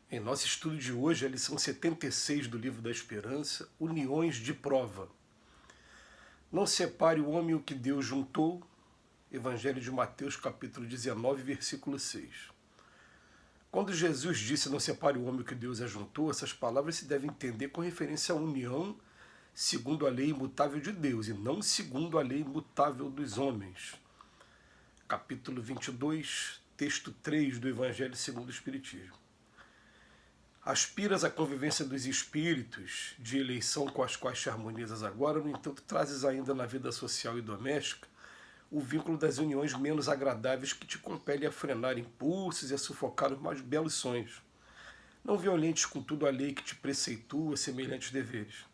Em nosso estudo de hoje, a lição 76 do Livro da Esperança, Uniões de Prova. Não separe o homem o que Deus juntou, Evangelho de Mateus, capítulo 19, versículo 6. Quando Jesus disse não separe o homem o que Deus ajuntou, essas palavras se devem entender com referência à união segundo a lei imutável de Deus e não segundo a lei imutável dos homens. Capítulo 22, texto 3 do Evangelho segundo o Espiritismo. Aspiras à convivência dos espíritos, de eleição com as quais te harmonizas agora, no entanto, trazes ainda na vida social e doméstica o vínculo das uniões menos agradáveis que te compele a frenar impulsos e a sufocar os mais belos sonhos. Não violentes contudo a lei que te preceitua semelhantes deveres.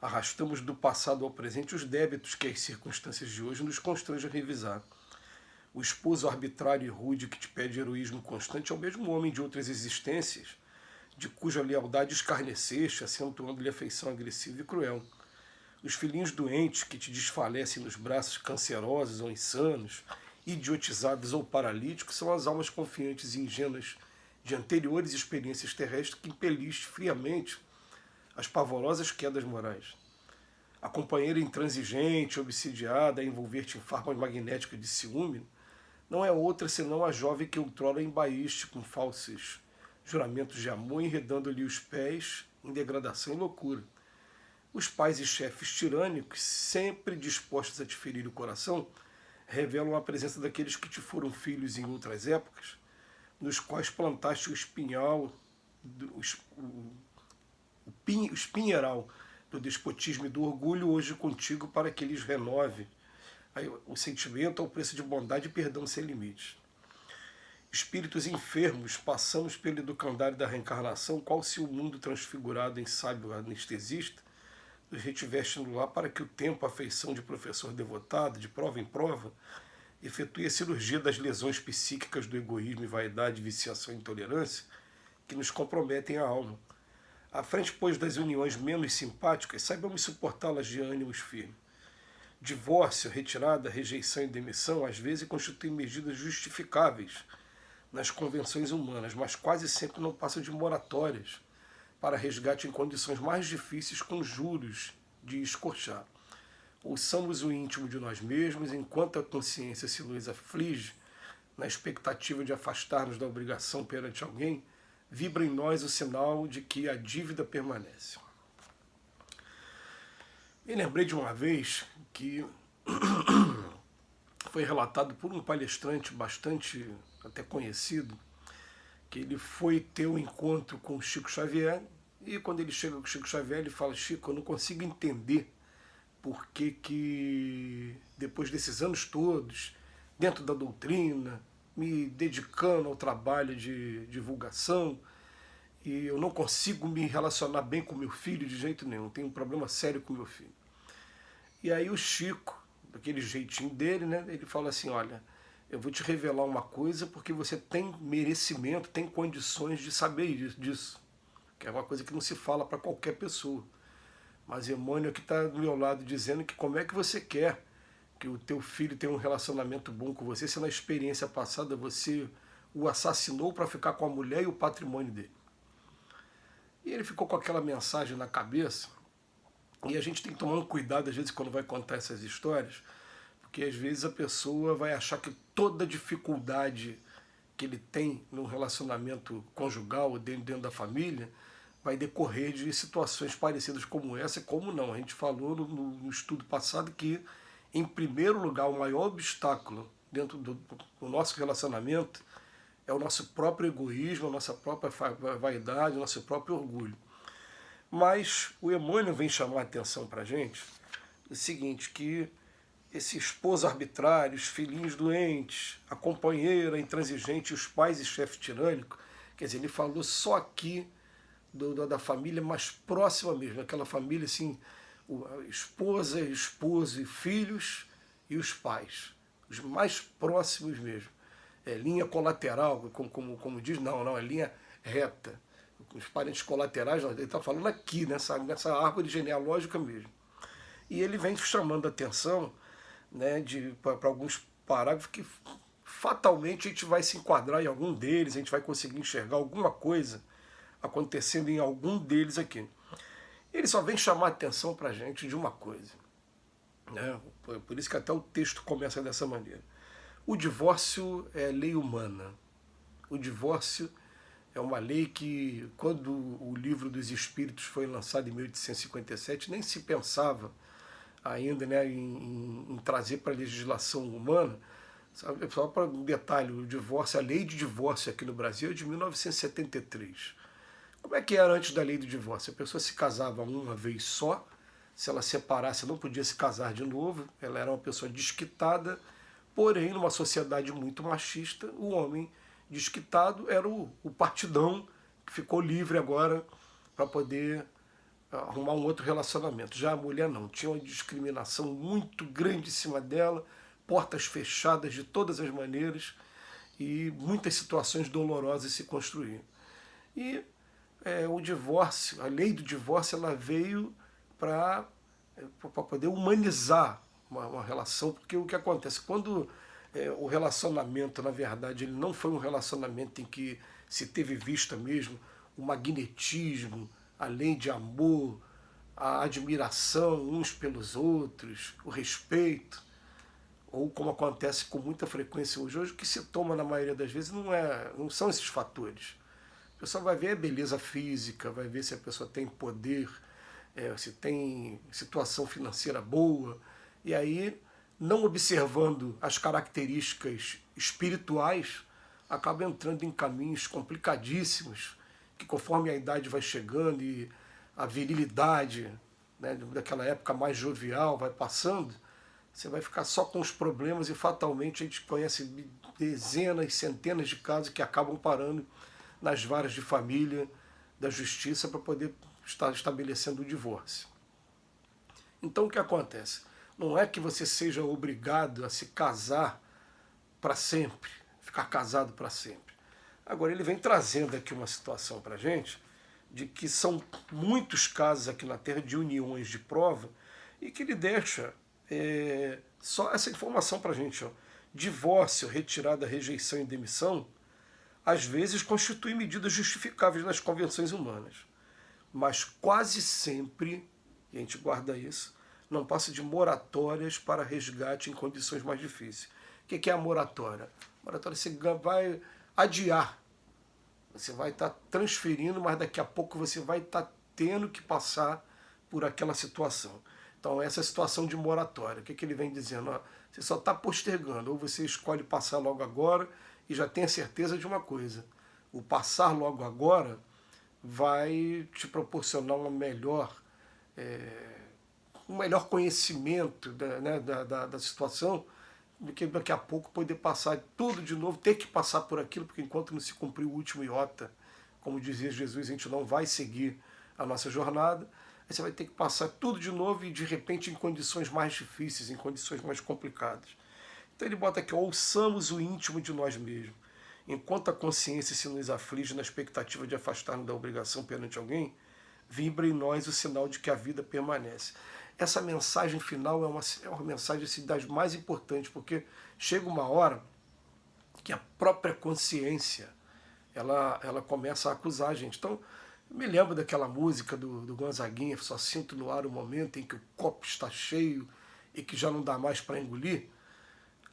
Arrastamos do passado ao presente os débitos que as circunstâncias de hoje nos constrangem a revisar. O esposo arbitrário e rude que te pede heroísmo constante é o mesmo homem de outras existências, de cuja lealdade escarneceste, acentuando-lhe afeição agressiva e cruel. Os filhinhos doentes que te desfalecem nos braços cancerosos ou insanos, idiotizados ou paralíticos, são as almas confiantes e ingênuas de anteriores experiências terrestres que impeliste friamente as pavorosas quedas morais. A companheira intransigente, obsidiada a envolver-te em farpas magnéticas de ciúme, não é outra senão a jovem que outrora embaíste com falsos juramentos de amor, enredando-lhe os pés em degradação e loucura. Os pais e chefes tirânicos, sempre dispostos a te ferir o coração, revelam a presença daqueles que te foram filhos em outras épocas, nos quais plantaste o espinhal, o espinheiral do despotismo e do orgulho, hoje contigo, para que lhes renove o sentimento ao preço de bondade e perdão sem limites. Espíritos enfermos, passamos pelo educandário da reencarnação, qual se o mundo transfigurado em sábio anestesista nos retiveste no lar para que o tempo, a afeição de professor devotado, de prova em prova, efetue a cirurgia das lesões psíquicas do egoísmo e vaidade, viciação e intolerância que nos comprometem a alma. À frente, pois, das uniões menos simpáticas, saibamos suportá-las de ânimos firmes. Divórcio, retirada, rejeição e demissão, às vezes, constituem medidas justificáveis nas convenções humanas, mas quase sempre não passam de moratórias para resgate em condições mais difíceis com juros de escorchar. Ouçamos o íntimo de nós mesmos, enquanto a consciência se nos aflige, na expectativa de afastar-nos da obrigação perante alguém, vibra em nós o sinal de que a dívida permanece. Me lembrei de uma vez que foi relatado por um palestrante bastante até conhecido, que ele foi ter um encontro com o Chico Xavier, e quando ele chega com o Chico Xavier, ele fala: Chico, eu não consigo entender por que depois desses anos todos, dentro da doutrina, me dedicando ao trabalho de divulgação, e eu não consigo me relacionar bem com meu filho de jeito nenhum, tenho um problema sério com meu filho. E aí o Chico, daquele jeitinho dele, né, ele fala assim: olha, eu vou te revelar uma coisa porque você tem merecimento, tem condições de saber disso, que é uma coisa que não se fala para qualquer pessoa. Mas Emmanuel que está do meu lado dizendo que como é que você quer que o teu filho tenha um relacionamento bom com você se na experiência passada você o assassinou para ficar com a mulher e o patrimônio dele. E ele ficou com aquela mensagem na cabeça, e a gente tem que tomar um cuidado às vezes quando vai contar essas histórias, porque às vezes a pessoa vai achar que toda dificuldade que ele tem no relacionamento conjugal ou dentro da família vai decorrer de situações parecidas como essa, e como não. A gente falou no estudo passado que, em primeiro lugar, o maior obstáculo dentro do nosso relacionamento é o nosso próprio egoísmo, a nossa própria vaidade, o nosso próprio orgulho. Mas o Emmanuel vem chamar a atenção para a gente o seguinte, que esse esposo arbitrário, os filhinhos doentes, a companheira intransigente, os pais e chefe tirânico, quer dizer, ele falou só aqui da família mais próxima mesmo, aquela família assim, a esposa, esposo e filhos e os pais, os mais próximos mesmo. É linha colateral, como diz, não, é linha reta. Os parentes colaterais, não, ele está falando aqui, nessa árvore genealógica mesmo. E ele vem chamando a atenção, né, para alguns parágrafos que fatalmente a gente vai se enquadrar em algum deles, a gente vai conseguir enxergar alguma coisa acontecendo em algum deles aqui. Ele só vem chamar a atenção para a gente de uma coisa, né? Por isso que até o texto começa dessa maneira. O divórcio é lei humana. O divórcio é uma lei que, quando o Livro dos Espíritos foi lançado em 1857, nem se pensava ainda, né, em trazer para a legislação humana. Só para um detalhe, o divórcio, a lei de divórcio aqui no Brasil é de 1973. Como é que era antes da lei do divórcio? A pessoa se casava uma vez só, se ela separasse não podia se casar de novo, ela era uma pessoa desquitada, porém, numa sociedade muito machista, o homem desquitado era o partidão que ficou livre agora para poder arrumar um outro relacionamento. Já a mulher não, tinha uma discriminação muito grande em cima dela, portas fechadas de todas as maneiras e muitas situações dolorosas se construíam. E o divórcio, a lei do divórcio, ela veio para poder humanizar uma relação, porque o que acontece? Quando o relacionamento, na verdade, ele não foi um relacionamento em que se teve vista mesmo o magnetismo, a lei de amor, a admiração uns pelos outros, o respeito, ou como acontece com muita frequência hoje, o que se toma na maioria das vezes não são esses fatores. A pessoa vai ver a beleza física, vai ver se a pessoa tem poder, se tem situação financeira boa, e aí, não observando as características espirituais, acaba entrando em caminhos complicadíssimos, que conforme a idade vai chegando e a virilidade, né, daquela época mais jovial vai passando, você vai ficar só com os problemas e fatalmente a gente conhece dezenas, centenas de casos que acabam parando nas varas de família, da justiça, para poder estar estabelecendo o divórcio. Então o que acontece? Não é que você seja obrigado a se casar para sempre, ficar casado para sempre. Agora ele vem trazendo aqui uma situação para a gente, de que são muitos casos aqui na Terra de uniões de prova, e que ele deixa só essa informação para a gente. Ó. Divórcio, retirada, rejeição e demissão, às vezes constituem medidas justificáveis nas convenções humanas. Mas quase sempre, e a gente guarda isso, não passa de moratórias para resgate em condições mais difíceis. O que é a moratória? A moratória você vai adiar. Você vai estar transferindo, mas daqui a pouco você vai estar tendo que passar por aquela situação. Então, essa é a situação de moratória. O que ele vem dizendo? Ó, você só está postergando, ou você escolhe passar logo agora e já tem a certeza de uma coisa. O passar logo agora vai te proporcionar um melhor conhecimento da situação, do que daqui a pouco poder passar tudo de novo, ter que passar por aquilo, porque enquanto não se cumprir o último iota, como dizia Jesus, a gente não vai seguir a nossa jornada, aí você vai ter que passar tudo de novo e de repente em condições mais difíceis, em condições mais complicadas. Então ele bota aqui, ouçamos o íntimo de nós mesmos. Enquanto a consciência se nos aflige na expectativa de afastar-nos da obrigação perante alguém, vibra em nós o sinal de que a vida permanece. Essa mensagem final é uma mensagem assim, das mais importantes, porque chega uma hora que a própria consciência ela começa a acusar a gente. Então, eu me lembro daquela música do Gonzaguinha, só sinto no ar o momento em que o copo está cheio e que já não dá mais para engolir.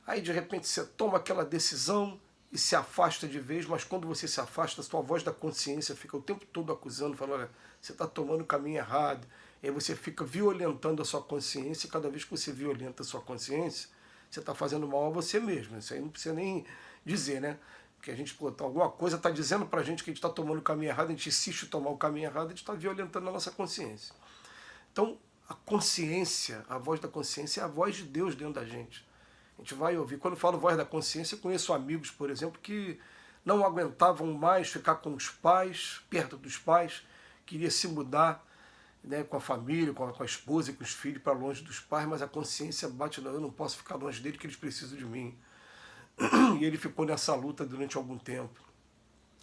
Aí, de repente, você toma aquela decisão e se afasta de vez, mas quando você se afasta, a sua voz da consciência fica o tempo todo acusando, falando, olha, você está tomando o caminho errado. E aí você fica violentando a sua consciência, e cada vez que você violenta a sua consciência, você está fazendo mal a você mesmo. Isso aí não precisa nem dizer, né? Porque a gente, alguma coisa está dizendo para a gente que a gente está tomando o caminho errado, a gente insiste em tomar o caminho errado, a gente está violentando a nossa consciência. Então, a consciência, a voz da consciência é a voz de Deus dentro da gente. A gente vai ouvir. Quando eu falo voz da consciência, eu conheço amigos, por exemplo, que não aguentavam mais ficar com os pais, perto dos pais, queria se mudar, né, com a família, com a esposa e com os filhos para longe dos pais, mas a consciência bate, eu não posso ficar longe dele, que eles precisam de mim. E ele ficou nessa luta durante algum tempo.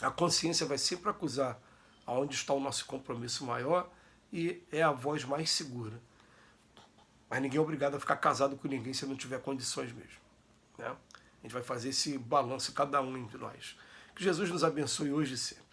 A consciência vai sempre acusar aonde está o nosso compromisso maior e é a voz mais segura. Mas ninguém é obrigado a ficar casado com ninguém se não tiver condições mesmo. Né? A gente vai fazer esse balanço, cada um entre nós. Que Jesus nos abençoe hoje e sempre.